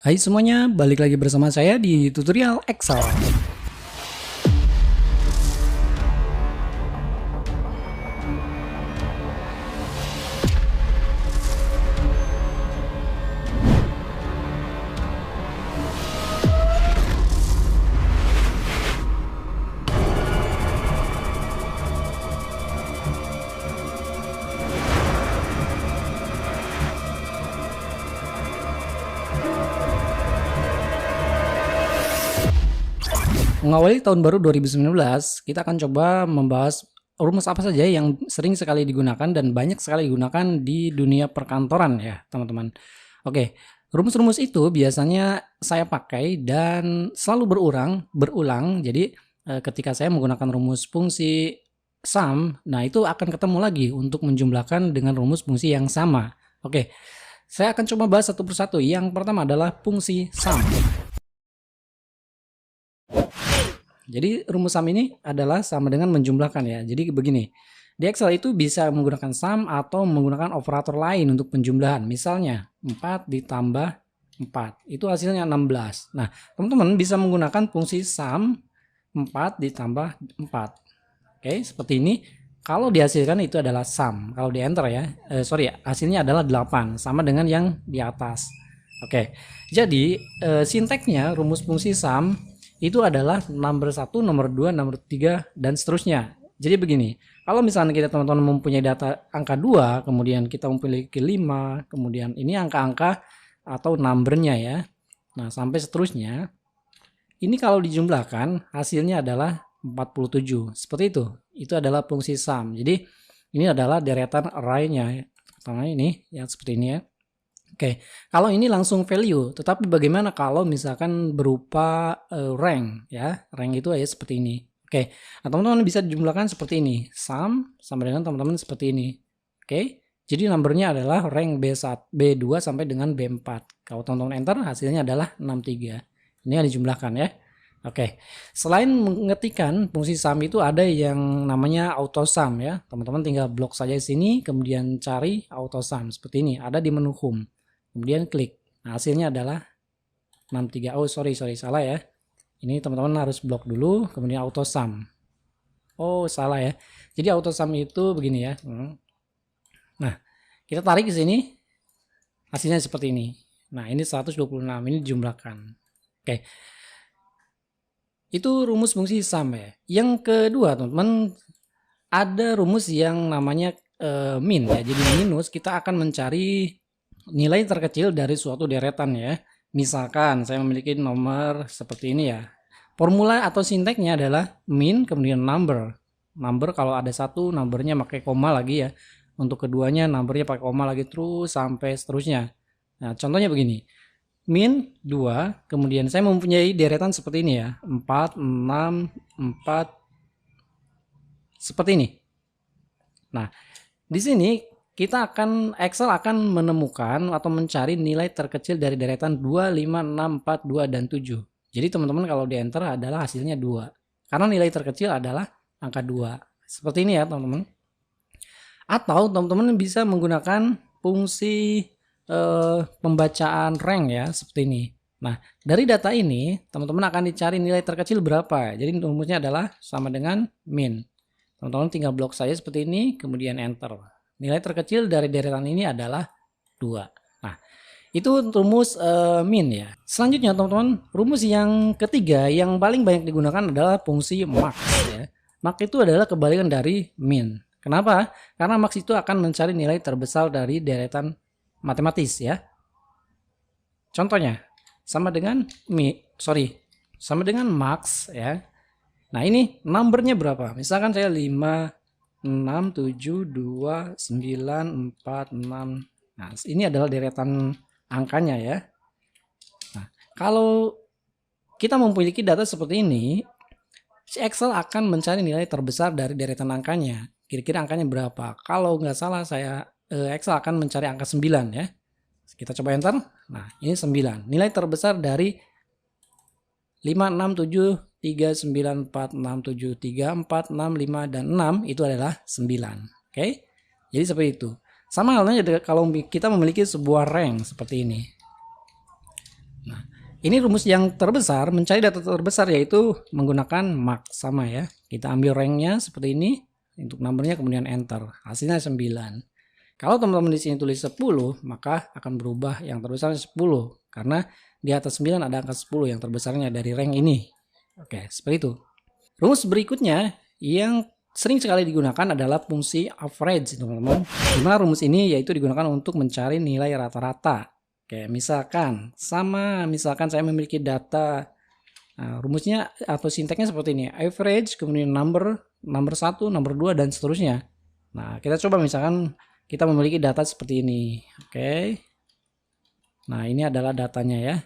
Hai semuanya, balik lagi bersama saya di tutorial Excel. Mengawali tahun baru 2019, kita akan coba membahas rumus apa saja yang sering sekali digunakan dan banyak sekali digunakan di dunia perkantoran ya teman-teman. Oke, rumus-rumus itu biasanya saya pakai dan selalu berulang. Jadi ketika saya menggunakan rumus fungsi sum, nah itu akan ketemu lagi untuk menjumlahkan dengan rumus fungsi yang sama. Oke, saya akan coba bahas satu persatu. Yang pertama adalah fungsi sum. Jadi rumus sum ini adalah sama dengan menjumlahkan ya. Jadi begini, di Excel itu bisa menggunakan sum atau menggunakan operator lain untuk penjumlahan. Misalnya 4 ditambah 4, itu hasilnya 16. Nah, teman-teman bisa menggunakan fungsi sum 4 ditambah 4. Oke, seperti ini. Kalau dihasilkan itu adalah sum. Kalau di enter ya, hasilnya adalah 8, sama dengan yang di atas. Oke, jadi sinteksnya rumus fungsi sum itu adalah nomor 1, nomor 2, nomor 3, dan seterusnya. Jadi begini, kalau misalnya kita teman-teman mempunyai data angka 2, kemudian kita memiliki 5, kemudian ini angka-angka atau numbernya ya. Nah, sampai seterusnya. Ini kalau dijumlahkan, hasilnya adalah 47. Seperti itu. Itu adalah fungsi sum. Jadi, ini adalah deretan array-nya. Pertama ini, ya seperti ini ya. Oke, kalau ini langsung value, tetapi bagaimana kalau misalkan berupa rank ya? Rank itu ya seperti ini. Oke, nah teman-teman bisa dijumlahkan seperti ini. Sum sama dengan teman-teman seperti ini. Oke, jadi numbernya adalah rank B1, B2 sampai dengan B4. Kalau teman-teman enter, hasilnya adalah 63. Ini yang dijumlahkan ya. Oke, selain mengetikkan fungsi sum itu ada yang namanya auto sum ya. Teman-teman tinggal blok saja di sini, kemudian cari auto sum seperti ini. Ada di menu home. Kemudian klik. Nah, hasilnya adalah 63. Oh, sorry, salah ya. Ini teman-teman harus blok dulu, kemudian auto sum. Oh, salah ya. Jadi auto sum itu begini ya. Nah, kita tarik ke sini. Hasilnya seperti ini. Nah, ini 126. Ini dijumlahkan. Oke. Itu rumus fungsi sum ya. Yang kedua, teman-teman, ada rumus yang namanya min ya. Jadi minus kita akan mencari nilai terkecil dari suatu deretan ya. Misalkan saya memiliki nomor seperti ini ya. Formula atau sinteksnya adalah min kemudian number. Number kalau ada satu, numbernya pakai koma lagi ya. Untuk keduanya numbernya pakai koma lagi terus sampai seterusnya. Nah, contohnya begini. Min 2, kemudian saya mempunyai deretan seperti ini ya. 4, 6, 4 seperti ini. Nah, di sini Excel akan menemukan atau mencari nilai terkecil dari deretan 2, 5, 6, 4, 2, dan 7. Jadi teman-teman kalau di enter adalah hasilnya 2. Karena nilai terkecil adalah angka 2. Seperti ini ya teman-teman. Atau teman-teman bisa menggunakan fungsi pembacaan rank ya, seperti ini. Nah, dari data ini teman-teman akan dicari nilai terkecil berapa. Jadi rumusnya adalah sama dengan min. Teman-teman tinggal blok saja seperti ini, kemudian enter. Nilai terkecil dari deretan ini adalah 2. Nah, itu rumus min ya. Selanjutnya teman-teman, rumus yang ketiga yang paling banyak digunakan adalah fungsi max ya. Max itu adalah kebalikan dari min. Kenapa? Karena max itu akan mencari nilai terbesar dari deretan matematis ya. Contohnya, sama dengan max ya. Nah, ini numbernya berapa? Misalkan saya 5, 6, 7, 2, 9, 4, 6. Nah, ini adalah deretan angkanya ya. Nah, kalau kita memiliki data seperti ini, si Excel akan mencari nilai terbesar dari deretan angkanya. Kira-kira angkanya berapa? Kalau nggak salah Excel akan mencari angka 9 ya. Kita coba enter. Nah, ini 9. Nilai terbesar dari 5, 6, 7, 3, 9, 4, 6, 7, 3, 4, 6, 5, dan 6 itu adalah 9. Oke? Jadi seperti itu. Sama halnya kalau kita memiliki sebuah rank seperti ini. Nah, Ini rumus yang terbesar, mencari data terbesar yaitu menggunakan max, sama ya. Kita ambil ranknya seperti ini, untuk numbernya kemudian enter. Hasilnya 9. Kalau teman-teman di sini tulis 10, maka akan berubah yang terbesar 10. Karena di atas 9 ada angka 10 yang terbesarnya dari rank ini. Oke, seperti itu. Rumus berikutnya yang sering sekali digunakan adalah fungsi average, teman-teman. Dimana rumus ini yaitu digunakan untuk mencari nilai rata-rata. Oke, misalkan misalkan saya memiliki data, rumusnya atau sinteksnya seperti ini. Average, kemudian number 1, number 2, dan seterusnya. Nah, kita coba misalkan kita memiliki data seperti ini. Oke. Nah, ini adalah datanya ya.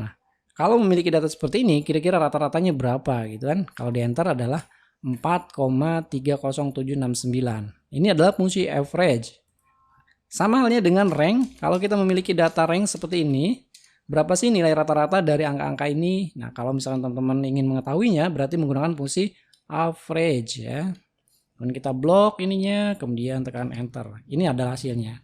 Nah, kalau memiliki data seperti ini, kira-kira rata-ratanya berapa gitu kan? Kalau di enter adalah 4,30769. Ini adalah fungsi average. Sama halnya dengan rank, kalau kita memiliki data rank seperti ini, berapa sih nilai rata-rata dari angka-angka ini? Nah, kalau misalkan teman-teman ingin mengetahuinya, berarti menggunakan fungsi average ya. Dan kita blok ininya, kemudian tekan enter. Ini adalah hasilnya.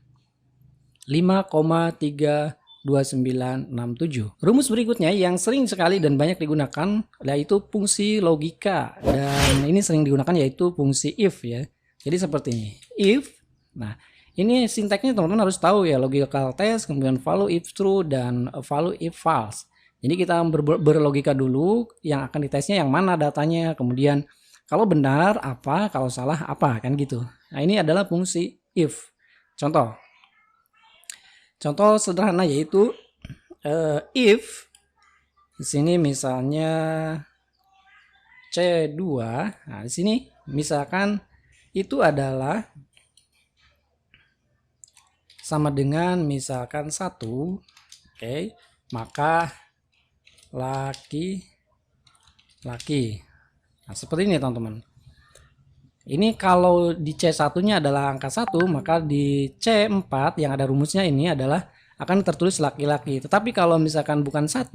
5,32967. Rumus berikutnya yang sering sekali dan banyak digunakan yaitu fungsi logika, dan ini sering digunakan yaitu fungsi if ya. Jadi seperti ini. If. Nah, ini sinteksnya teman-teman harus tahu ya, logical test, kemudian value if true dan value if false. Jadi kita berlogika dulu, yang akan ditesnya yang mana datanya, kemudian kalau benar apa, kalau salah apa, kan gitu. Nah, ini adalah fungsi if. Contoh sederhana yaitu if di sini misalnya C2. Nah, di sini misalkan itu adalah sama dengan misalkan 1. Oke, maka laki. Nah, seperti ini teman-teman. Ini kalau di C1-nya adalah angka 1, maka di C4 yang ada rumusnya ini adalah akan tertulis laki-laki. Tetapi kalau misalkan bukan 1,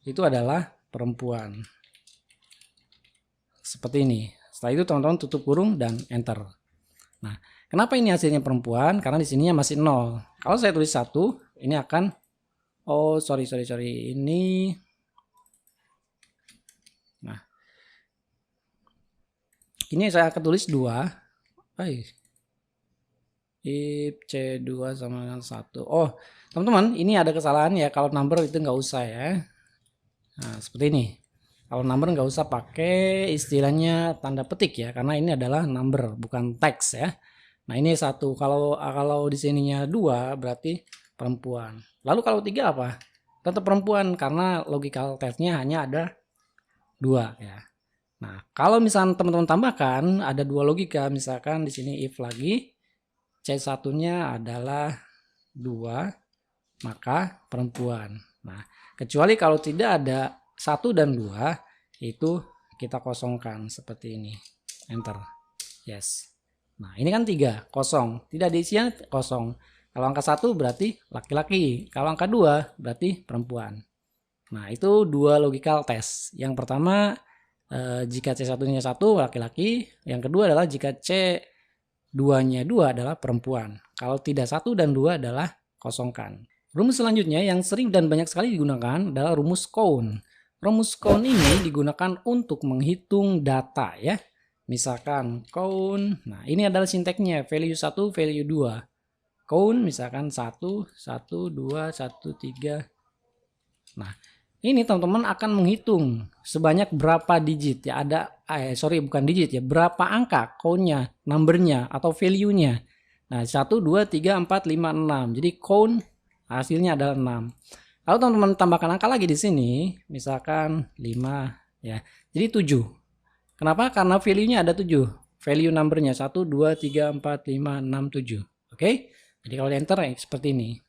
itu adalah perempuan. Seperti ini. Setelah itu teman-teman tutup kurung dan enter. Nah, kenapa ini hasilnya perempuan? Karena di sininya masih 0. Kalau saya tulis 1, ini akan sorry. Ini ini saya akan tulis 2. If C2 sama dengan 1. Oh, teman-teman, ini ada kesalahan ya. Kalau number itu nggak usah ya. Nah, seperti ini. Kalau number nggak usah pakai istilahnya tanda petik ya, karena ini adalah number, bukan teks ya. Nah, ini 1. Kalau di sininya 2, berarti perempuan. Lalu kalau 3 apa? Tetap perempuan, karena logical testnya hanya ada 2 ya. Nah, kalau misalkan teman-teman tambahkan ada 2 logika, misalkan di sini if lagi, C1-nya adalah 2, maka perempuan. Nah, kecuali kalau tidak ada 1 dan 2, itu kita kosongkan seperti ini. Enter. Yes. Nah, ini kan 3, kosong. Tidak diisinya kosong. Kalau angka 1 berarti laki-laki. Kalau angka 2 berarti perempuan. Nah, itu 2 logical test. Yang pertama, jika C1-nya 1 laki-laki, yang kedua adalah jika C2-nya 2 adalah perempuan. Kalau tidak 1 dan 2 adalah kosongkan. Rumus selanjutnya yang sering dan banyak sekali digunakan adalah rumus count. Rumus count ini digunakan untuk menghitung data ya. Misalkan count, nah ini adalah sinteksnya, value 1, value 2. Count misalkan 1, 1, 2, 1, 3. Nah, ini teman-teman akan menghitung sebanyak berapa digit ya, bukan digit ya, berapa angka count-nya, number-nya atau value-nya. Nah, 1, 2, 3, 4, 5, 6. Jadi count hasilnya adalah 6. Kalau teman-teman tambahkan angka lagi di sini, misalkan 5 ya. Jadi 7. Kenapa? Karena value-nya ada 7. Value number-nya 1, 2, 3, 4, 5, 6, 7. Oke? Jadi kalau di enter ya, seperti ini.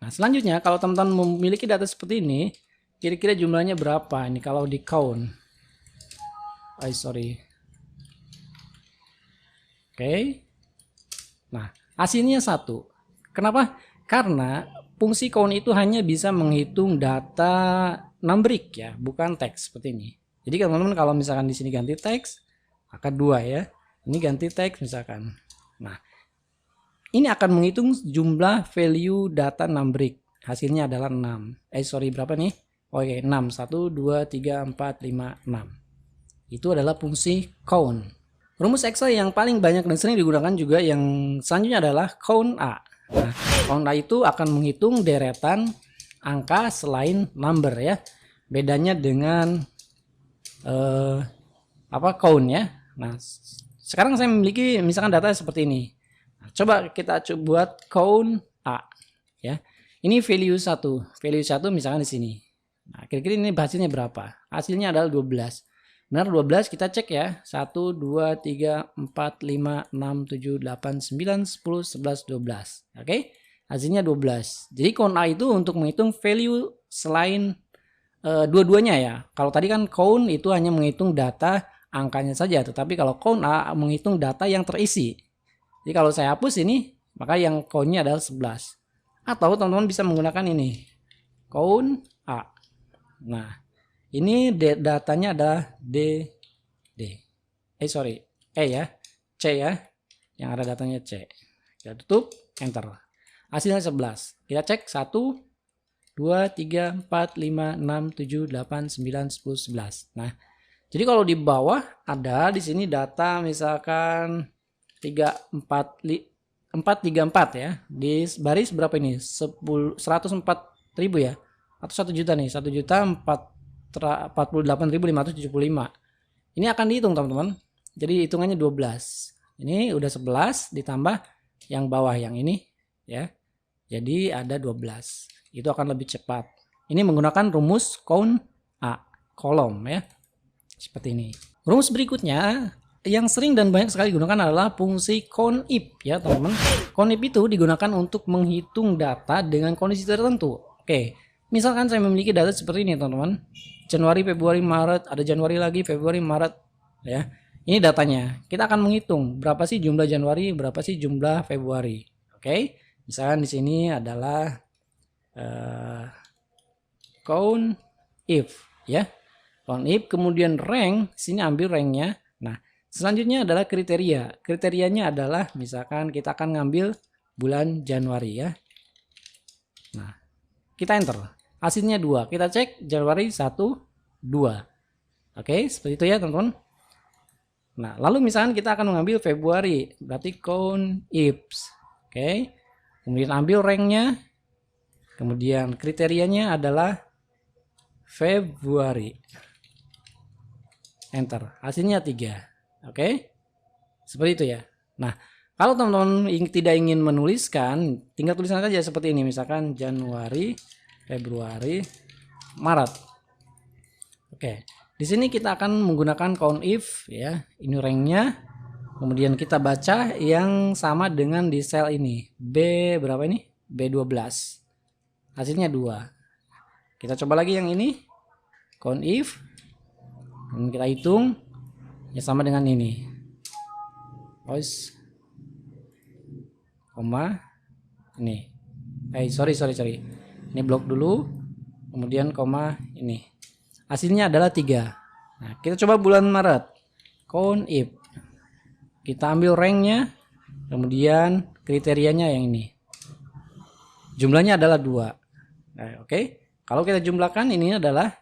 Nah, selanjutnya kalau teman-teman memiliki data seperti ini, kira-kira jumlahnya berapa ini kalau di count? Oke. Nah, hasilnya 1. Kenapa? Karena fungsi count itu hanya bisa menghitung data numeric ya, bukan teks seperti ini. Jadi teman-teman kalau misalkan di sini ganti teks, maka 2 ya. Ini ganti teks misalkan. Nah, ini akan menghitung jumlah value data numeric. hasilnya adalah 6. Sorry, berapa nih? Oke, 6. 1, 2, 3, 4, 5, 6. Itu adalah fungsi count. Rumus Excel yang paling banyak dan sering digunakan juga yang selanjutnya adalah count A. Nah, count A itu akan menghitung deretan angka selain number ya. Bedanya dengan count ya. Nah, sekarang saya memiliki misalkan data seperti ini. Nah, coba kita buat count A ya. Ini value 1. Value 1 misalkan di sini. Nah, kira-kira ini hasilnya berapa? Hasilnya adalah 12. Benar 12, kita cek ya. 1, 2, 3, 4, 5, 6, 7, 8, 9, 10, 11, 12. Oke? Hasilnya 12. Jadi count A itu untuk menghitung value selain dua-duanya ya. Kalau tadi kan count itu hanya menghitung data angkanya saja. Tetapi kalau count A menghitung data yang terisi. Jadi kalau saya hapus ini, maka yang count-nya adalah 11. Atau teman-teman bisa menggunakan ini. Count A. Nah, ini datanya adalah E ya, C ya, yang ada datanya C. Kita tutup, enter. Hasilnya 11. Kita cek 1, 2, 3, 4, 5, 6, 7, 8, 9, 10, 11. Nah, jadi kalau di bawah ada di sini data misalkan 434 ya. Di baris berapa ini? 104.000 ya. Atau 1 juta nih, 1.048.575. Ini akan dihitung teman-teman. Jadi hitungannya 12. Ini udah 11 ditambah yang bawah yang ini ya. Jadi ada 12. Itu akan lebih cepat. Ini menggunakan rumus count A, kolom ya. Seperti ini. Rumus berikutnya yang sering dan banyak sekali digunakan adalah fungsi COUNT-IF ya teman-teman. COUNT-IF itu digunakan untuk menghitung data dengan kondisi tertentu. Oke. Misalkan saya memiliki data seperti ini teman-teman. Januari, Februari, Maret, ada Januari lagi, Februari, Maret ya. Ini datanya. Kita akan menghitung berapa sih jumlah Januari, berapa sih jumlah Februari. Oke. Misalkan di sini adalah COUNT-IF ya. COUNT-IF kemudian rank, sini ambil ranknya. Nah, selanjutnya adalah kriteria. Kriterianya adalah misalkan kita akan ngambil bulan Januari ya. Nah, kita enter. Hasilnya 2. Kita cek Januari 1, 2. Oke, seperti itu ya teman-teman. Nah, lalu misalkan kita akan mengambil Februari. Berarti COUNT-IF. Oke. Kemudian ambil ranknya. Kemudian kriterianya adalah Februari. Enter. Hasilnya 3. Oke. Seperti itu ya. Nah, kalau teman-teman tidak ingin menuliskan, tinggal tulisan saja seperti ini. Misalkan Januari, Februari, Maret. Oke. Di sini kita akan menggunakan COUNT-IF ya. Ini ranknya. Kemudian kita baca yang sama dengan di sel ini. B berapa ini? B12. Hasilnya 2. Kita coba lagi yang ini. COUNT-IF. Dan kita hitung. Ya sama dengan ini. Koma. Ini. Sorry. Ini blok dulu. Kemudian koma ini. Hasilnya adalah 3. Nah, kita coba bulan Maret. COUNT-IF. Kita ambil ranknya. Kemudian kriterianya yang ini. Jumlahnya adalah 2. Nah, oke. Kalau kita jumlahkan ini adalah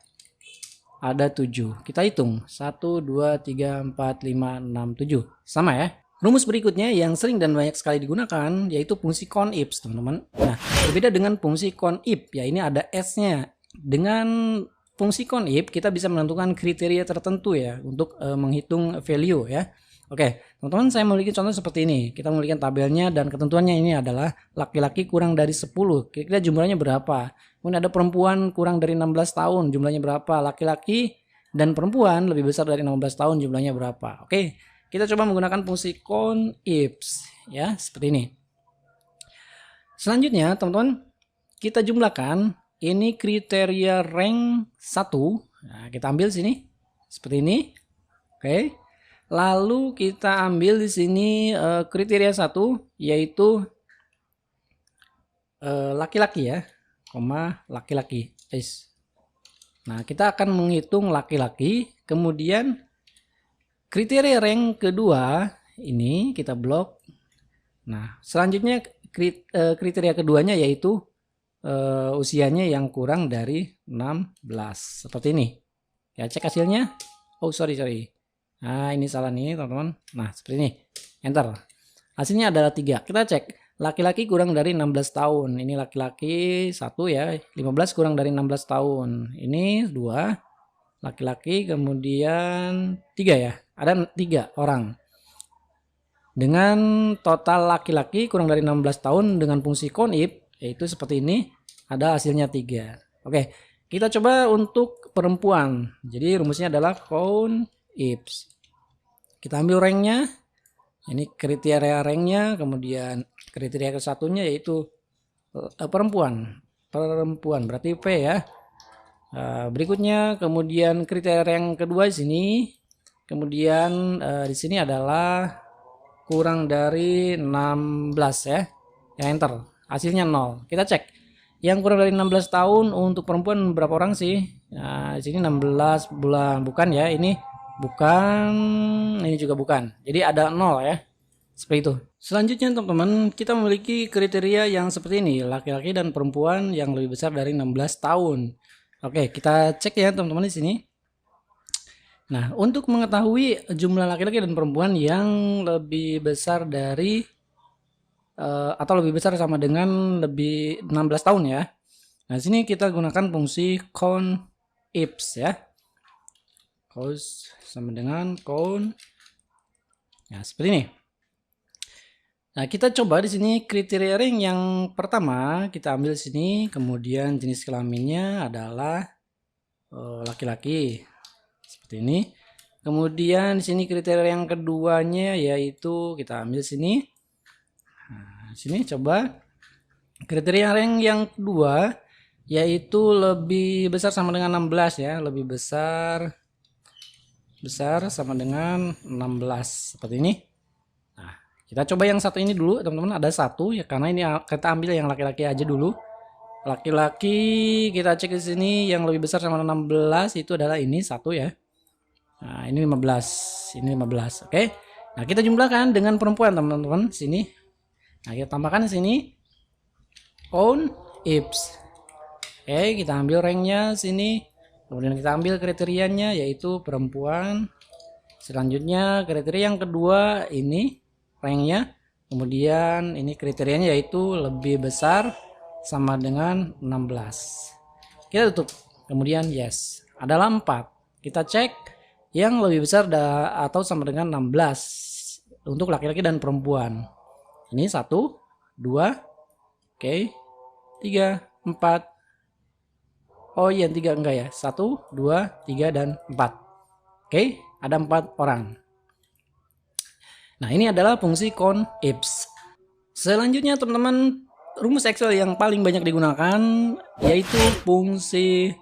ada 7. Kita hitung. 1, 2, 3, 4, 5, 6, 7. Sama ya. Rumus berikutnya yang sering dan banyak sekali digunakan yaitu fungsi COUNT-IF teman-teman. Nah, berbeda dengan fungsi COUNT-IF ya, ini ada S-nya. Dengan fungsi COUNT-IF kita bisa menentukan kriteria tertentu ya untuk menghitung value ya. Oke, teman-teman, saya memiliki contoh seperti ini. Kita memiliki tabelnya dan ketentuannya ini adalah laki-laki kurang dari 10. Kira-kira jumlahnya berapa? Kemudian ada perempuan kurang dari 16 tahun, jumlahnya berapa? Laki-laki dan perempuan lebih besar dari 16 tahun, jumlahnya berapa? Oke, kita coba menggunakan fungsi COUNT-IF ya, seperti ini. Selanjutnya, teman-teman, kita jumlahkan ini kriteria rank 1. Nah, kita ambil sini seperti ini. Oke. Lalu kita ambil di sini kriteria 1 yaitu laki-laki ya, koma laki-laki. Nah, kita akan menghitung laki-laki, kemudian kriteria rank kedua ini kita blok. Nah, selanjutnya kriteria keduanya yaitu usianya yang kurang dari 16. Seperti ini. Ya, cek hasilnya. Oh, sorry. Nah, ini salah nih, teman-teman. Nah, seperti ini. Enter. Hasilnya adalah 3. Kita cek. Laki-laki kurang dari 16 tahun. Ini laki-laki 1 ya. 15 kurang dari 16 tahun. Ini 2. Laki-laki kemudian 3 ya. Ada 3 orang. Dengan total laki-laki kurang dari 16 tahun dengan fungsi COUNT-IF, yaitu seperti ini. Ada hasilnya 3. Oke. Kita coba untuk perempuan. Jadi rumusnya adalah COUNT-IF. Kita ambil ranknya. Ini kriteria ranknya. Kemudian kriteria kesatunya yaitu perempuan. Perempuan berarti P ya. Berikutnya kemudian kriteria yang kedua di sini. Kemudian di sini adalah kurang dari 16 ya. Ya, enter. Hasilnya 0. Kita cek. Yang kurang dari 16 tahun untuk perempuan berapa orang sih? Nah, di sini 16 bulan. Bukan ya, ini bukan, ini juga bukan. Jadi ada 0 ya. Seperti itu. Selanjutnya teman-teman, kita memiliki kriteria yang seperti ini. Laki-laki dan perempuan yang lebih besar dari 16 tahun. Oke, kita cek ya teman-teman di sini. Nah, untuk mengetahui jumlah laki-laki dan perempuan yang lebih besar dari atau lebih besar sama dengan lebih 16 tahun ya. Nah, sini kita gunakan fungsi COUNT-IF ya. Cos sama dengan count. Nah, seperti ini. Nah, kita coba di sini kriteria ring yang pertama kita ambil sini, kemudian jenis kelaminnya adalah laki-laki. Seperti ini. Kemudian di sini kriteria yang keduanya yaitu kita ambil sini. Nah, sini coba kriteria ring yang kedua yaitu lebih besar sama dengan 16 ya, lebih besar sama dengan 16 seperti ini. Nah, kita coba yang satu ini dulu teman-teman, ada satu ya, karena ini kita ambil yang laki-laki aja dulu. Laki-laki kita cek di sini yang lebih besar sama 16 itu adalah ini satu ya. Nah, ini 15, ini 15. Oke. Nah, kita jumlahkan dengan perempuan teman-teman sini. Nah, kita tambahkan di sini COUNT-IF. Oke, kita ambil ranknya sini. Kemudian kita ambil kriterianya yaitu perempuan. Selanjutnya kriteria yang kedua ini ranknya. Kemudian ini kriterianya yaitu lebih besar sama dengan 16. Kita tutup. Kemudian yes. Adalah 4. Kita cek yang lebih besar atau sama dengan 16 untuk laki-laki dan perempuan. Ini 1, 2, oke, 3, 4. Oh iya, 3 enggak ya. 1, 2, 3, dan 4. Oke, ada 4 orang. Nah, ini adalah fungsi COUNT-IF. Selanjutnya teman-teman, rumus Excel yang paling banyak digunakan yaitu fungsi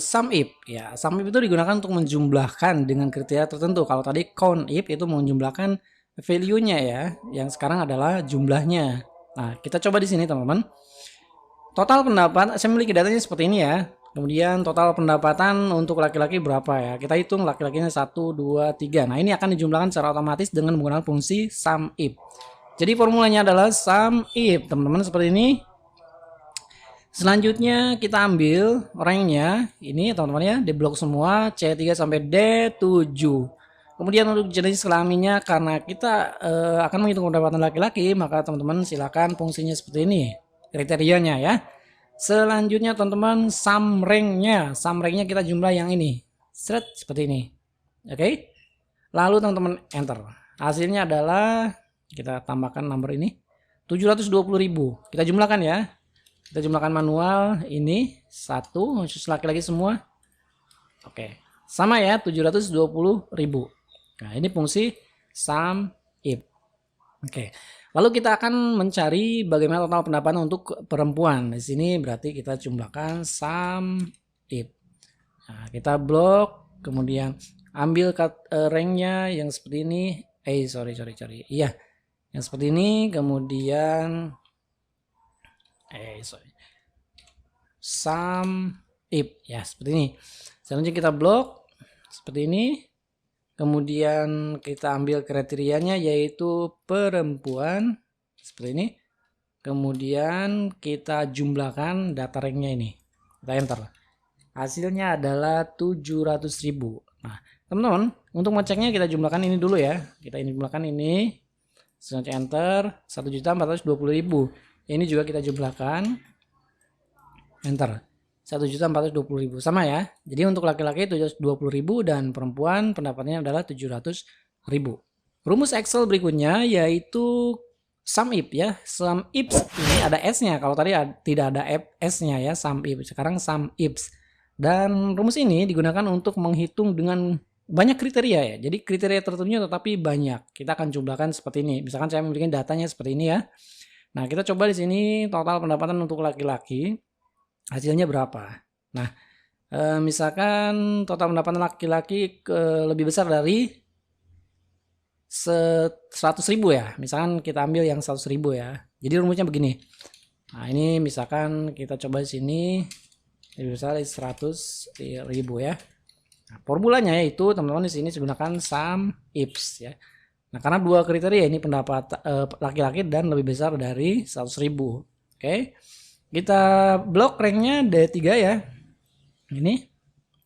SUMIF. Ya, SUMIF itu digunakan untuk menjumlahkan dengan kriteria tertentu. Kalau tadi COUNT-IF itu menjumlahkan value-nya ya, yang sekarang adalah jumlahnya. Nah, kita coba di sini teman-teman. Total pendapatan, saya memiliki datanya seperti ini ya. Kemudian total pendapatan untuk laki-laki berapa ya? Kita hitung laki-lakinya 1, 2, 3. Nah, ini akan dijumlahkan secara otomatis dengan menggunakan fungsi SUMIF. Jadi formulanya adalah SUMIF, teman-teman, seperti ini. Selanjutnya kita ambil ranknya, ini teman-teman ya, di blok semua C3 sampai D7. Kemudian untuk jenis kelaminnya, karena kita akan menghitung pendapatan laki-laki, maka teman-teman silakan fungsinya seperti ini, kriterianya ya. Selanjutnya teman-teman sum ranknya kita jumlah yang ini, seperti ini, oke. Lalu teman-teman enter. Hasilnya adalah kita tambahkan nomor ini 720.000. Kita jumlahkan ya. Kita jumlahkan manual ini 1 khusus laki-laki semua. Oke. Sama ya 720.000. Nah, ini fungsi SUMIF. Oke. Lalu kita akan mencari bagaimana total pendapatan untuk perempuan. Di sini berarti kita jumlahkan SUMIF. Nah, kita blok, kemudian ambil ranknya yang seperti ini. Sorry. Iya. Yang seperti ini, kemudian SUMIF ya, seperti ini. Selanjutnya kita blok seperti ini. Kemudian kita ambil kriterianya yaitu perempuan seperti ini. kemudian kita jumlahkan data ranknya ini, kita enter. Hasilnya adalah 700.000. Nah, teman-teman, untuk ngeceknya kita jumlahkan ini dulu ya. Kita ini jumlahkan ini. Selanjutnya enter 1.420.000. Ini juga kita jumlahkan. Enter 1.420.000. Sama ya. Jadi untuk laki-laki 720.000 dan perempuan pendapatnya adalah 700.000. Rumus Excel berikutnya yaitu sum if ya. Sum if ini ada S-nya. Kalau tadi tidak ada S-nya ya, sum if. Sekarang sum if. Dan rumus ini digunakan untuk menghitung dengan banyak kriteria ya. Jadi kriteria tertentunya tetapi banyak. Kita akan jumlahkan seperti ini. Misalkan saya memiliki datanya seperti ini ya. Nah, kita coba di sini total pendapatan untuk laki-laki. Hasilnya berapa? Nah, misalkan total pendapatan laki-laki lebih besar dari 100.000 ya. Misalkan kita ambil yang 100.000 ya. Jadi rumusnya begini. Nah, ini misalkan kita coba di sini lebih besar dari 100.000 ya. Nah, formulanya yaitu teman-teman di sini menggunakan sum ifs ya. Nah, karena dua kriteria ini pendapat laki-laki dan lebih besar dari 100.000. Oke. Kita blok ranknya D3 ya. Ini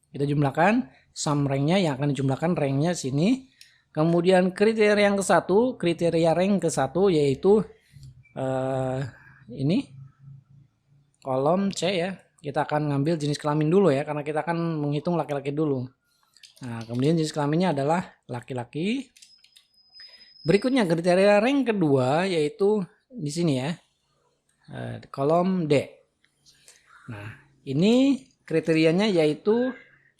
kita jumlahkan sum ranknya yang akan dijumlahkan ranknya sini. Kemudian kriteria yang ke-1, kriteria rank ke-1 yaitu ini kolom C ya. Kita akan ngambil jenis kelamin dulu ya, karena kita akan menghitung laki-laki dulu. Nah, kemudian jenis kelaminnya adalah laki-laki. Berikutnya kriteria rank kedua yaitu di sini ya, kolom D. Nah, ini kriterianya yaitu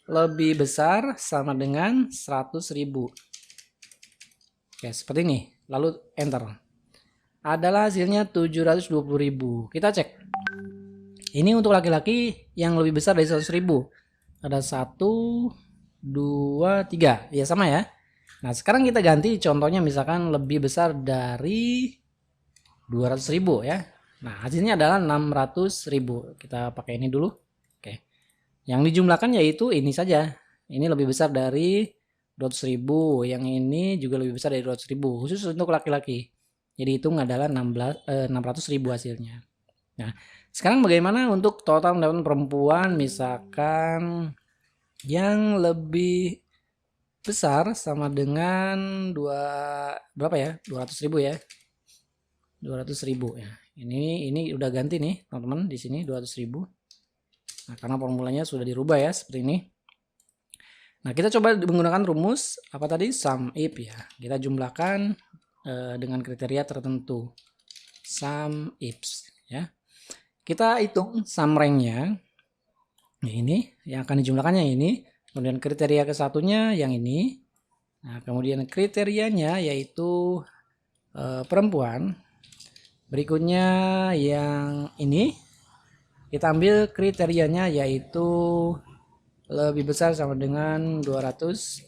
lebih besar sama dengan 100.000. Oke, seperti ini. Lalu enter. Adalah hasilnya 720.000. Kita cek. Ini untuk laki-laki yang lebih besar dari 100.000. Ada 1, 2, 3. Ya sama ya. Nah sekarang kita ganti contohnya misalkan lebih besar dari 200.000 ya. Nah hasilnya adalah 600.000. Kita pakai ini dulu. Oke. Yang dijumlahkan yaitu ini saja. Ini lebih besar dari 200.000. Yang ini juga lebih besar dari 200.000. Khusus untuk laki-laki. Jadi hitung adalah 600.000 hasilnya. Nah sekarang bagaimana untuk total pendapatan perempuan misalkan yang lebih besar sama dengan berapa ya? 200.000 ya. 200.000 ya. Ini udah ganti nih, teman-teman, di sini 200.000. Nah, karena formulanya sudah dirubah ya seperti ini. Nah, kita coba menggunakan rumus apa tadi? Sum if ya. Kita jumlahkan dengan kriteria tertentu. Sum ifs ya. Kita hitung sum ranknya. Nah, ini yang akan dijumlahkannya ini. Kemudian kriteria ke-1-nya yang ini. Nah, kemudian kriterianya yaitu perempuan. Berikutnya yang ini. Kita ambil kriterianya yaitu lebih besar sama dengan 200.000.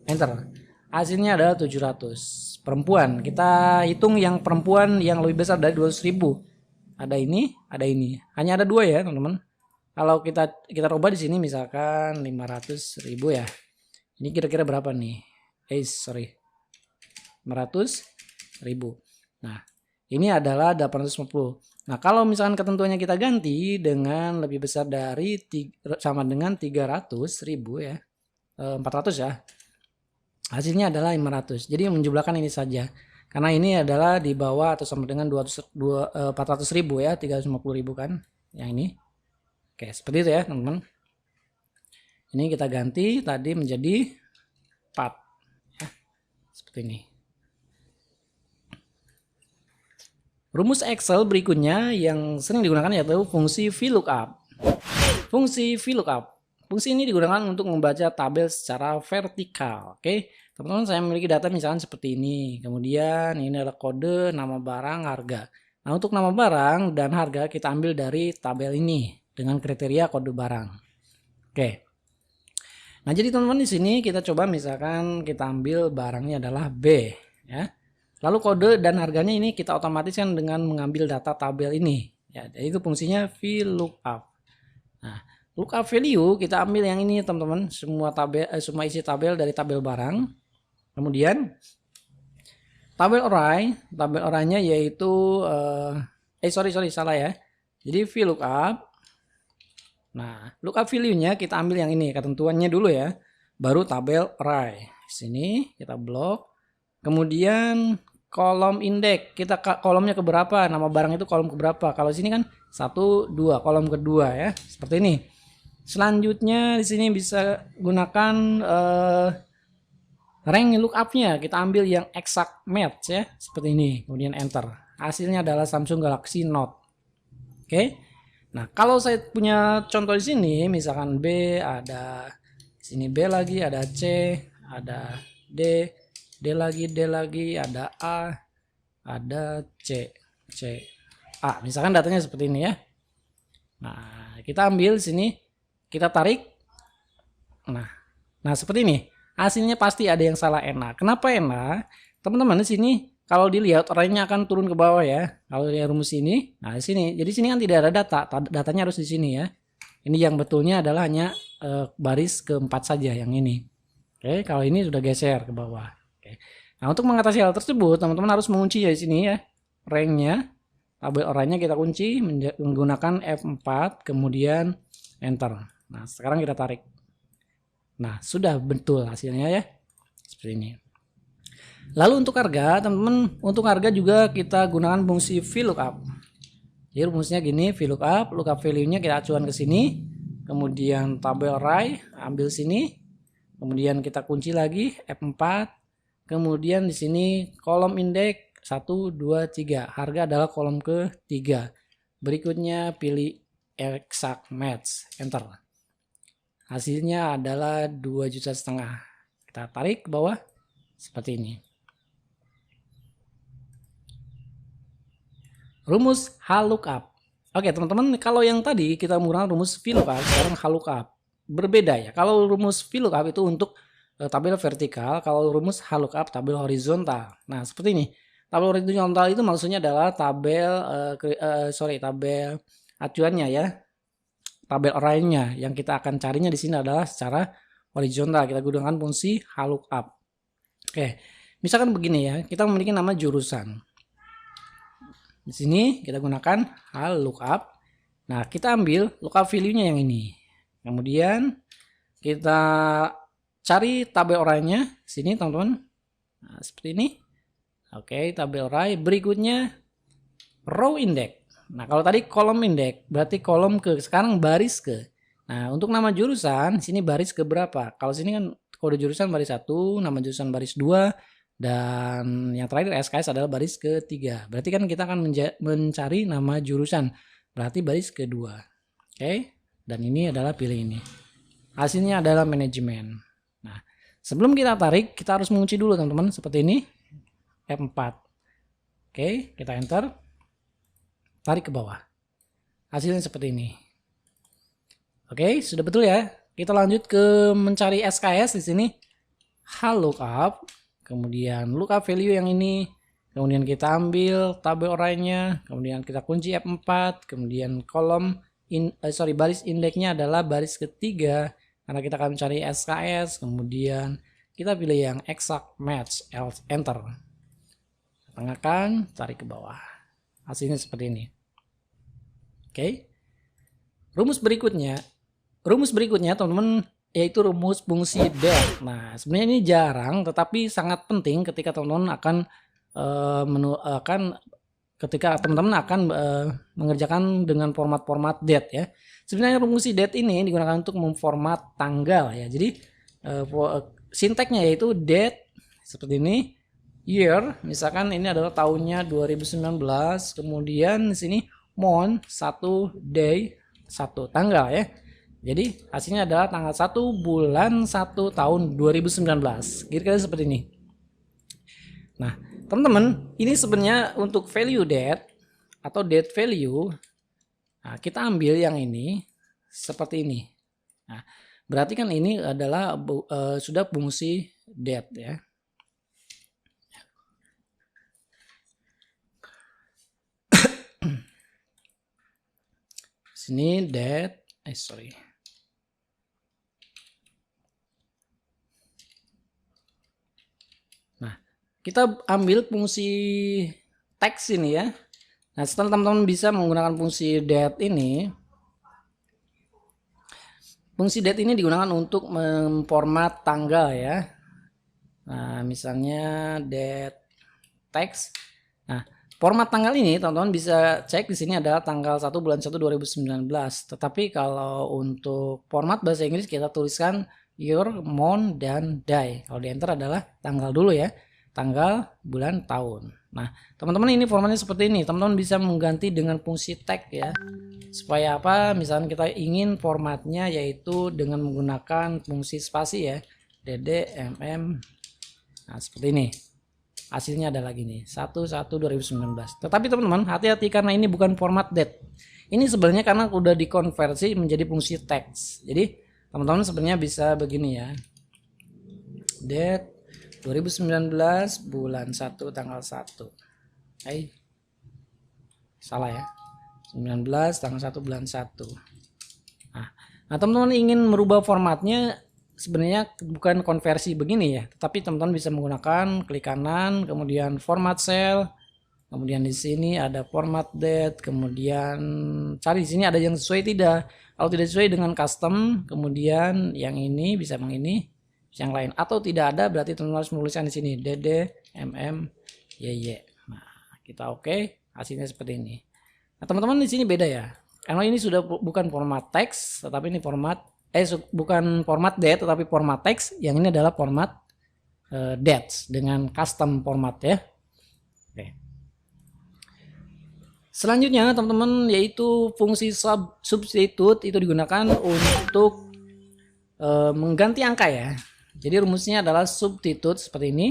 Enter. Hasilnya adalah 700. Perempuan. Kita hitung yang perempuan yang lebih besar dari 200.000. Ada ini, ada ini. Hanya ada dua ya, teman-teman. Kalau kita rubah di sini misalkan 500.000 ya. Ini kira-kira berapa nih? 500.000. Nah, ini adalah 850. Nah, kalau misalkan ketentuannya kita ganti dengan lebih besar dari sama dengan 300.000 ya. 400 ya. Hasilnya adalah 500. Jadi menjumlahkan ini saja. Karena ini adalah di bawah atau sama dengan 400.000 ya, 350.000 kan, yang ini. Oke, seperti itu ya teman-teman. Ini kita ganti tadi menjadi 4. Ya, seperti ini. Rumus Excel berikutnya yang sering digunakan yaitu fungsi VLOOKUP. Fungsi VLOOKUP. Fungsi ini digunakan untuk membaca tabel secara vertikal. Oke. Teman-teman, saya memiliki data misalkan seperti ini. Kemudian ini adalah kode, nama barang, harga. Nah, untuk nama barang dan harga kita ambil dari tabel ini dengan kriteria kode barang. Oke. Nah, jadi teman-teman di sini kita coba misalkan kita ambil barangnya adalah B, ya. Lalu kode dan harganya ini kita otomatiskan dengan mengambil data tabel ini. Ya, jadi itu fungsinya VLOOKUP. Nah, lookup value kita ambil yang ini teman-teman, semua isi tabel dari tabel barang. Kemudian tabel array-nya yaitu sorry salah ya. Jadi VLOOKUP. Nah, lookup value-nya kita ambil yang ini, ketentuannya dulu ya. Baru tabel array. Sini kita blok. Kemudian kolom indeks, kita kolomnya ke berapa? Nama barang itu kolom ke berapa? Kalau sini kan 1 2, kolom kedua ya. Seperti ini. Selanjutnya di sini bisa gunakan rank lookup-nya. Kita ambil yang exact match ya, seperti ini. Kemudian enter. Hasilnya adalah Samsung Galaxy Note. Oke. Nah, kalau saya punya contoh di sini, misalkan B, ada sini B lagi, ada C, ada D, D lagi, ada A, ada C, A. Misalkan datanya seperti ini ya. Nah, kita ambil sini, kita tarik. Nah seperti ini. Hasilnya pasti ada yang salah enak. Kenapa enak? Teman-teman di sini kalau dilihat arraynya akan turun ke bawah ya. Kalau lihat rumus ini, nah di sini. Jadi sini kan tidak ada data. Datanya harus di sini ya. Ini yang betulnya adalah hanya baris keempat saja yang ini. Oke, kalau ini sudah geser ke bawah. Oke. Nah, untuk mengatasi hal tersebut, teman-teman harus mengunci ya di sini ya. Ranknya, tabel arraynya kita kunci menggunakan F4, kemudian enter. Nah, sekarang kita tarik. Nah, sudah betul hasilnya ya. Seperti ini. Lalu untuk harga, teman-teman, untuk harga juga kita gunakan fungsi VLOOKUP. Jadi rumusnya gini, VLOOKUP, lookup value-nya kita acuan ke sini. Kemudian tabel array, ambil sini. Kemudian kita kunci lagi F4. Kemudian di sini kolom indeks 1 2 3. Harga adalah kolom ke-3. Berikutnya pilih exact match, enter. Hasilnya adalah 2,5 juta. Kita tarik ke bawah seperti ini. Rumus HLOOKUP. Oke, teman-teman, kalau yang tadi kita menggunakan rumus VLOOKUP, sekarang HLOOKUP. Berbeda ya. Kalau rumus VLOOKUP itu untuk tabel vertikal, kalau rumus HLOOKUP tabel horizontal. Nah, seperti ini. Tabel horizontal itu maksudnya adalah tabel tabel acuannya ya. Tabel array-nya yang kita akan carinya di sini adalah secara horizontal. Kita gunakan fungsi HLOOKUP. Oke, misalkan begini ya, kita memiliki nama jurusan. Di sini kita gunakan HLOOKUP. Nah, kita ambil lookup value-nya yang ini. Kemudian kita cari tabel array-nya sini, teman-teman. Nah, seperti ini. Oke, tabel array. Berikutnya row index. Nah, kalau tadi kolom indeks, berarti kolom ke, sekarang baris ke. Nah, untuk nama jurusan, sini baris ke berapa? Kalau sini kan kode jurusan baris 1, nama jurusan baris 2, dan yang terakhir SKS adalah baris ke-3. Berarti kan kita akan mencari nama jurusan. Berarti baris ke-2. Oke, dan ini adalah pilih ini. Hasilnya adalah manajemen. Nah, sebelum kita tarik, kita harus mengunci dulu teman-teman, seperti ini. F4. Oke, kita enter. Tarik ke bawah. Hasilnya seperti ini. Oke, sudah betul ya. Kita lanjut ke mencari SKS di sini. HLOOKUP, kemudian lookup value yang ini, kemudian kita ambil tabel array-nya, kemudian kita kunci F4, kemudian kolom baris indeksnya adalah baris ke-3 karena kita akan mencari SKS, kemudian kita pilih yang exact match, enter. Tengahkan, tarik ke bawah. Hasilnya seperti ini. Oke. Rumus berikutnya teman-teman yaitu rumus fungsi def. Nah, sebenarnya ini jarang tetapi sangat penting ketika teman-teman akan mengerjakan dengan format-format date ya. Sebenarnya fungsi date ini digunakan untuk memformat tanggal ya. Jadi sinteksnya yaitu date seperti ini. Year, misalkan ini adalah tahunnya 2019, kemudian di sini month 1, day 1, tanggal ya. Jadi hasilnya adalah tanggal 1 bulan 1 tahun 2019. Kira-kira seperti ini. Nah, teman-teman, ini sebenarnya untuk value date atau date value. Nah, kita ambil yang ini seperti ini. Nah, berarti kan ini adalah sudah fungsi date ya. Sini date, Nah, kita ambil fungsi teks ini ya. Nah, setelah teman-teman bisa menggunakan fungsi date ini, fungsi date ini digunakan untuk memformat tanggal ya. Nah, misalnya date text. Nah, format tanggal ini teman-teman bisa cek di sini adalah tanggal 1 bulan 1 2019. Tetapi kalau untuk format bahasa Inggris kita tuliskan year, month, dan day. Kalau di enter adalah tanggal dulu ya. Tanggal, bulan, tahun. Nah, teman-teman ini formatnya seperti ini. Teman-teman bisa mengganti dengan fungsi tag ya. Supaya apa? Misalnya kita ingin formatnya yaitu dengan menggunakan fungsi spasi ya. dd, mm. Nah, seperti ini. Hasilnya adalah gini, 1/1/2019. Tetapi teman-teman, hati-hati karena ini bukan format date. Ini sebenarnya karena udah dikonversi menjadi fungsi teks. Jadi, teman-teman sebenarnya bisa begini ya. Date 2019 bulan 1 tanggal 1. Salah ya. 19 tanggal 1 bulan 1. Nah, teman-teman ingin merubah formatnya sebenarnya bukan konversi begini ya, tapi teman-teman bisa menggunakan klik kanan, kemudian format cell, kemudian di sini ada format date, kemudian cari di sini ada yang sesuai tidak. Kalau tidak sesuai dengan custom, kemudian yang ini bisa ini, yang lain atau tidak ada berarti teman-teman harus menuliskan di sini dd, mm, yy. Nah, kita oke, hasilnya seperti ini. Nah, teman-teman di sini beda ya. Karena ini sudah bukan format teks, tetapi ini format bukan format date tetapi format teks. Yang ini adalah format dates dengan custom format ya. Oke. Selanjutnya teman-teman yaitu fungsi substitute itu digunakan untuk mengganti angka ya. Jadi rumusnya adalah substitute seperti ini.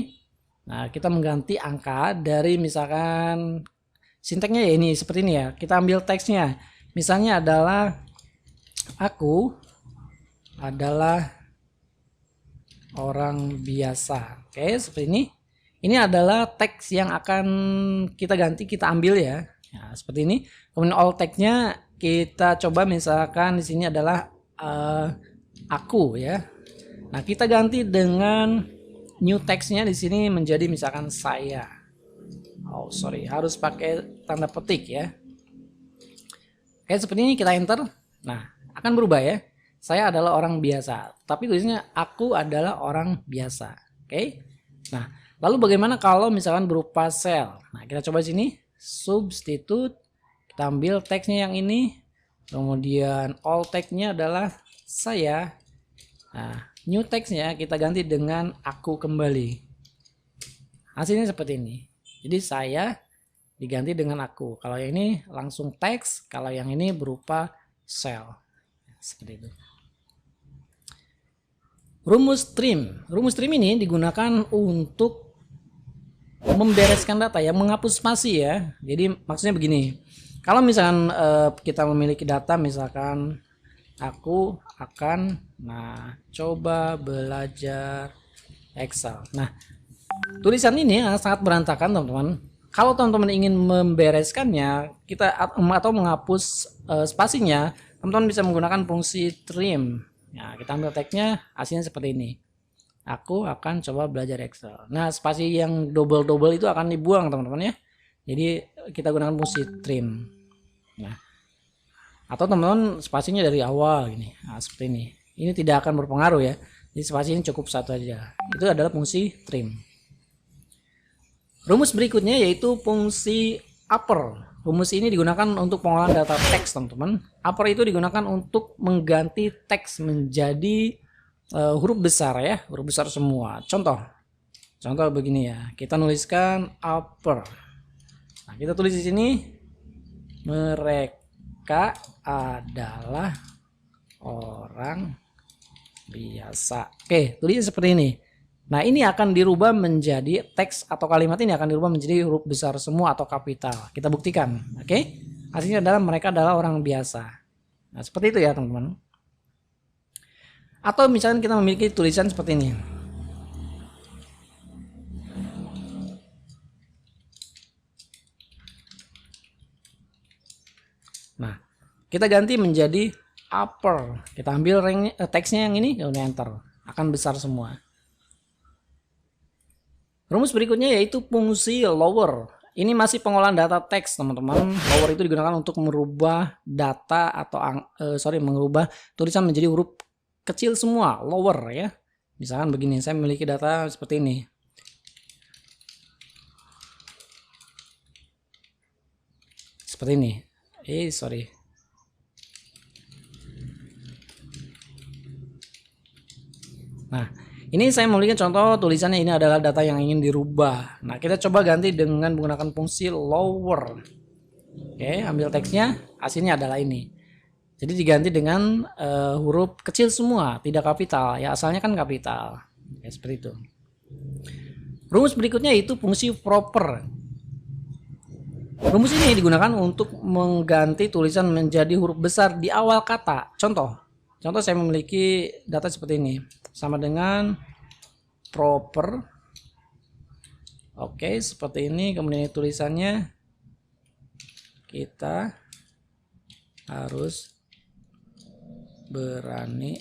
Nah, kita mengganti angka dari misalkan sinteksnya ya ini seperti ini ya. Kita ambil teksnya. Misalnya adalah aku adalah orang biasa. Oke, seperti ini. Ini adalah teks yang akan kita ganti, kita ambil ya. Nah, seperti ini. Kemudian all teksnya kita coba misalkan di sini adalah aku ya. Nah, kita ganti dengan new text-nya di sini menjadi misalkan saya. Oh, sorry, harus pakai tanda petik ya. Oke, seperti ini kita enter. Nah, akan berubah ya. Saya adalah orang biasa, tapi tulisnya aku adalah orang biasa. Oke. Nah, lalu bagaimana kalau misalkan berupa cell? Nah, kita coba sini substitute. Kita ambil teksnya yang ini. Kemudian all text-nya adalah saya. Nah, new text-nya kita ganti dengan aku kembali. Hasilnya seperti ini. Jadi saya diganti dengan aku. Kalau yang ini langsung teks, kalau yang ini berupa cell. Seperti itu. Rumus trim. Rumus trim ini digunakan untuk membereskan data ya, menghapus spasi ya. Jadi maksudnya begini. Kalau misalkan kita memiliki data misalkan aku akan coba belajar Excel. Nah, tulisan ini sangat berantakan teman-teman. Kalau teman-teman ingin membereskannya, atau menghapus spasinya, teman-teman bisa menggunakan fungsi trim. Nah, kita ambil tagnya, hasilnya seperti ini. Aku akan coba belajar Excel. Nah, spasi yang double itu akan dibuang teman-teman ya. Jadi kita gunakan fungsi trim. Nah, atau teman-teman spasinya dari awal gini. Nah, seperti ini. Ini tidak akan berpengaruh ya. Jadi spasinya cukup satu aja. Itu adalah fungsi trim. Rumus berikutnya yaitu fungsi upper. Rumus ini digunakan untuk pengolahan data teks, teman-teman. Upper itu digunakan untuk mengganti teks menjadi huruf besar ya, huruf besar semua. Contoh begini ya. Kita nuliskan upper. Nah, kita tulis di sini mereka adalah orang biasa. Oke, tulisnya seperti ini. Nah, ini akan dirubah menjadi teks atau kalimat ini akan dirubah menjadi huruf besar semua atau kapital. Kita buktikan. Oke. Hasilnya adalah mereka adalah orang biasa. Nah, seperti itu ya, teman-teman. Atau misalnya kita memiliki tulisan seperti ini. Nah, kita ganti menjadi upper. Kita ambil teksnya yang ini, kemudian enter. Akan besar semua. Rumus berikutnya yaitu fungsi lower. Ini masih pengolahan data teks, teman-teman. Lower itu digunakan untuk merubah data atau merubah tulisan menjadi huruf kecil semua, lower ya. Misalkan begini, saya memiliki data seperti ini. Seperti ini. Sorry. Nah, ini saya memiliki contoh tulisannya, ini adalah data yang ingin dirubah. Nah, kita coba ganti dengan menggunakan fungsi lower. Oke, ambil teksnya, hasilnya adalah ini. Jadi diganti dengan huruf kecil semua, tidak kapital. Ya, asalnya kan kapital. Ya, seperti itu. Rumus berikutnya itu fungsi proper. Rumus ini digunakan untuk mengganti tulisan menjadi huruf besar di awal kata. Contoh saya memiliki data seperti ini. Sama dengan proper. Oke, seperti ini. Kemudian tulisannya kita harus berani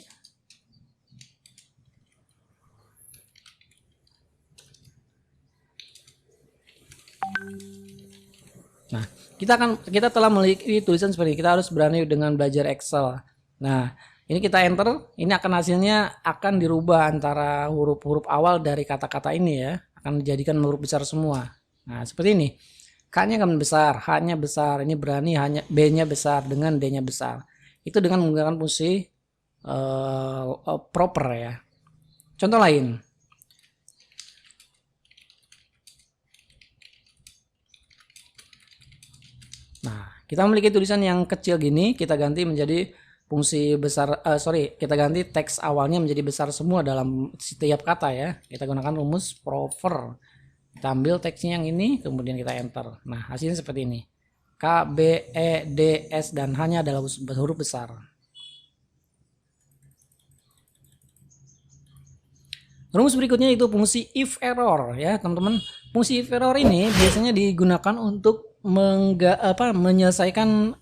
Nah, kita telah memiliki tulisan seperti ini. Kita harus berani dengan belajar Excel. Nah, ini kita enter, ini akan hasilnya akan dirubah antara huruf-huruf awal dari kata-kata ini ya, akan dijadikan huruf besar semua. Nah, seperti ini. K-nya akan besar, H-nya besar, ini berani hanya B-nya besar dengan D-nya besar. Itu dengan menggunakan fungsi proper ya. Contoh lain. Nah, kita memiliki tulisan yang kecil gini, kita ganti menjadi fungsi besar, kita ganti teks awalnya menjadi besar semua dalam setiap kata ya. Kita gunakan rumus proper. Kita ambil teksnya yang ini, kemudian kita enter. Nah, hasilnya seperti ini. K, B, E, D, S, dan H-nya adalah huruf besar. Rumus berikutnya itu fungsi if error ya, teman-teman. Fungsi if error ini biasanya digunakan untuk menyelesaikan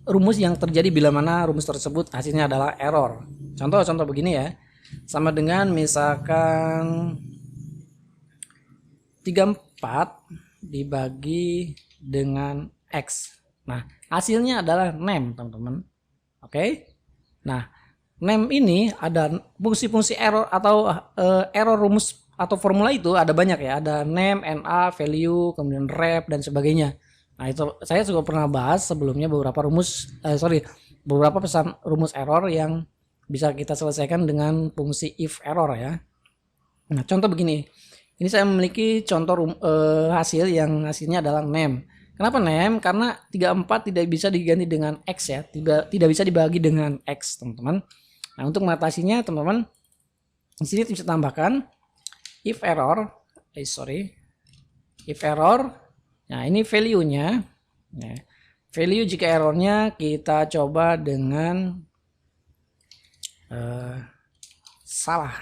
rumus yang terjadi bila mana rumus tersebut hasilnya adalah error. Contoh begini ya. Sama dengan misalkan 34 dibagi dengan X. Nah, hasilnya adalah name, teman-teman. Oke. Nah, name ini ada fungsi-fungsi error atau error rumus atau formula itu ada banyak ya. Ada name, NA, value, kemudian rep dan sebagainya. Nah, itu saya juga pernah bahas sebelumnya beberapa beberapa pesan rumus error yang bisa kita selesaikan dengan fungsi if error ya. Nah, contoh begini. Ini saya memiliki contoh hasil yang hasilnya adalah name. Kenapa name? Karena 34 tidak bisa diganti dengan X ya. Tidak bisa dibagi dengan X, teman-teman. Nah, untuk mengatasinya, teman-teman, di sini bisa tambahkan if error. If error. Nah, ini value-nya. Nah, value jika errornya kita coba dengan salah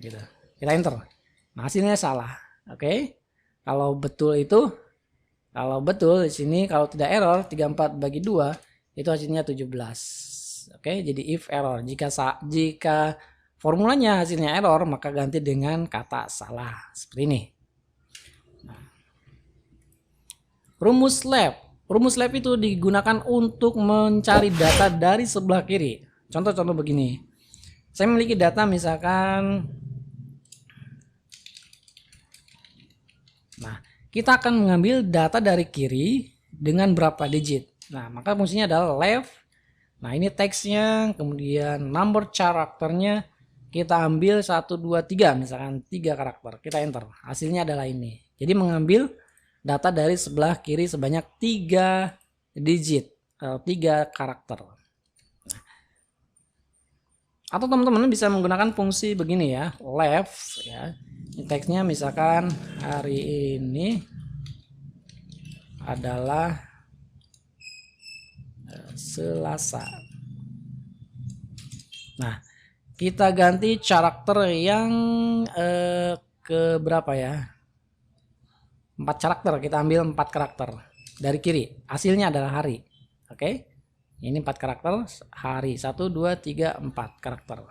gitu. Kita enter. Nah, hasilnya salah. Oke. Kalau betul di sini kalau tidak error 34 bagi 2 itu hasilnya 17. Oke, jadi if error. Jika formulanya hasilnya error maka ganti dengan kata salah. Seperti ini. Rumus lab. Rumus lab itu digunakan untuk mencari data dari sebelah kiri. Contoh-contoh begini. Saya memiliki data misalkan. Nah, kita akan mengambil data dari kiri dengan berapa digit. Nah, maka fungsinya adalah left. Nah, ini teksnya, kemudian number karakternya kita ambil 1, 2, 3, misalkan 3 karakter. Kita enter. Hasilnya adalah ini. Jadi mengambil data dari sebelah kiri sebanyak 3 digit, 3 karakter. Atau teman-teman bisa menggunakan fungsi begini ya, left ya. Teksnya misalkan hari ini adalah Selasa. Nah, kita ganti karakter yang ke berapa ya? 4 karakter, kita ambil 4 karakter dari kiri. Hasilnya adalah hari. Oke. Ini 4 karakter hari. 1, 2, 3, 4 karakter.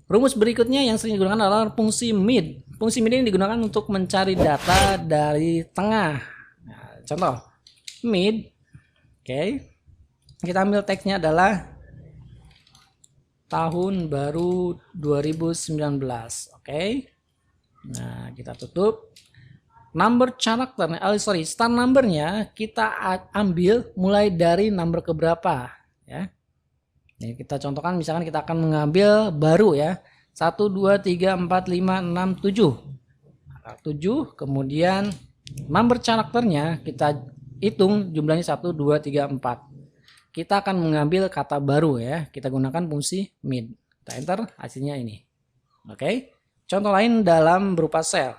Rumus berikutnya yang sering digunakan adalah fungsi mid. Fungsi mid ini digunakan untuk mencari data dari tengah. Nah, contoh mid. Oke. Kita ambil teksnya adalah tahun baru 2019. Oke. Nah, kita tutup. Number karakter, start numbernya kita ambil mulai dari number keberapa ya. Nih, kita contohkan misalkan kita akan mengambil baru ya. 1 2 3 4 5 6 7. 7, kemudian number karakternya kita hitung jumlahnya 1 2 3 4. Kita akan mengambil kata baru ya. Kita gunakan fungsi mid. Kita enter, hasilnya ini. Oke. Contoh lain dalam berupa sel.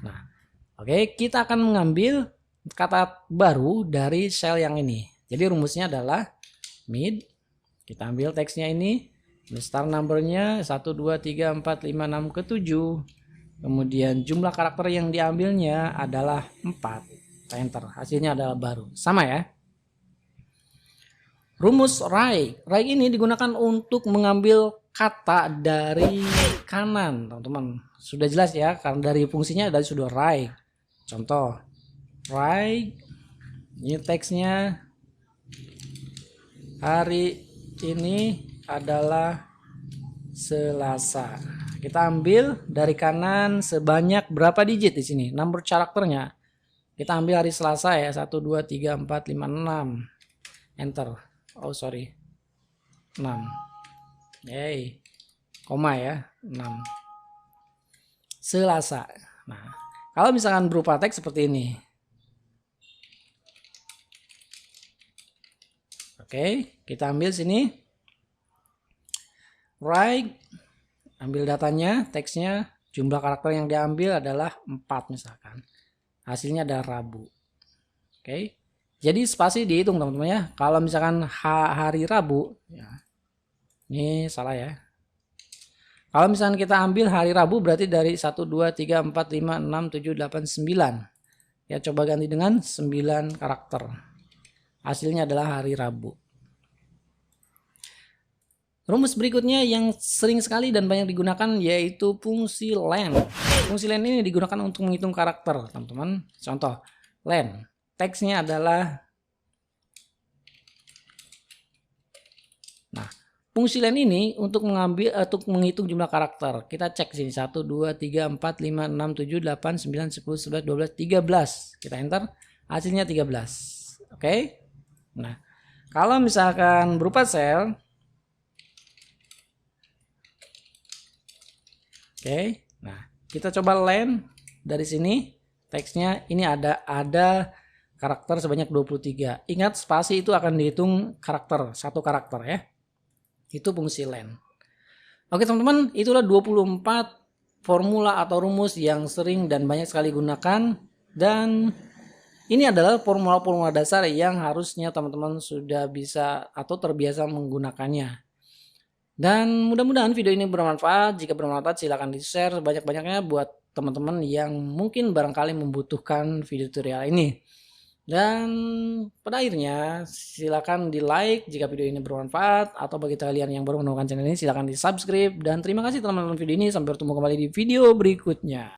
Nah, oke, kita akan mengambil kata baru dari sel yang ini. Jadi rumusnya adalah mid. Kita ambil teksnya ini. Start numbernya 1 2 3 4 5 6 ke 7. Kemudian jumlah karakter yang diambilnya adalah 4. Kita enter, hasilnya adalah baru. Sama ya. Rumus right. Right ini digunakan untuk mengambil kata dari kanan, teman-teman. Sudah jelas ya, karena dari fungsinya dari sudah right. Contoh, right. Ini teksnya. Hari ini adalah Selasa. Kita ambil dari kanan sebanyak berapa digit di sini? Number karakternya. Kita ambil hari Selasa ya, 1 2 3 4 5 6. Enter. Oh sorry, 6. Yay, koma ya, 6. Selasa. Nah, kalau misalkan berupa teks seperti ini. Oke, kita ambil sini. Right, ambil datanya, teksnya, jumlah karakter yang diambil adalah 4 misalkan. Hasilnya ada Rabu. Oke. Jadi spasi dihitung teman-teman ya. Kalau misalkan hari Rabu, ya, ini salah ya. Kalau misalkan kita ambil hari Rabu berarti dari 1, 2, 3, 4, 5, 6, 7, 8, 9. Ya coba ganti dengan 9 karakter. Hasilnya adalah hari Rabu. Rumus berikutnya yang sering sekali dan banyak digunakan yaitu fungsi len. Fungsi len ini digunakan untuk menghitung karakter teman-teman. Contoh, len. Teksnya adalah, nah fungsi len ini untuk menghitung jumlah karakter. Kita cek sini 1 2 3 4 5 6 7 8 9 10 11 12 13. Kita enter, hasilnya 13. Oke. Nah, kalau misalkan berupa sel, oke. Nah, kita coba len dari sini. Teksnya ini ada karakter sebanyak 23. Ingat spasi itu akan dihitung karakter, satu karakter ya. Itu fungsi len. Oke teman-teman, itulah 24 formula atau rumus yang sering dan banyak sekali gunakan. Dan ini adalah formula-formula dasar yang harusnya teman-teman sudah bisa atau terbiasa menggunakannya. Dan mudah-mudahan video ini bermanfaat. Jika bermanfaat silahkan di-share sebanyak-banyaknya buat teman-teman yang mungkin barangkali membutuhkan video tutorial ini. Dan pada akhirnya silakan di like jika video ini bermanfaat, atau bagi kalian yang baru menemukan channel ini silakan di subscribe. Dan terima kasih telah menonton video ini, sampai bertemu kembali di video berikutnya.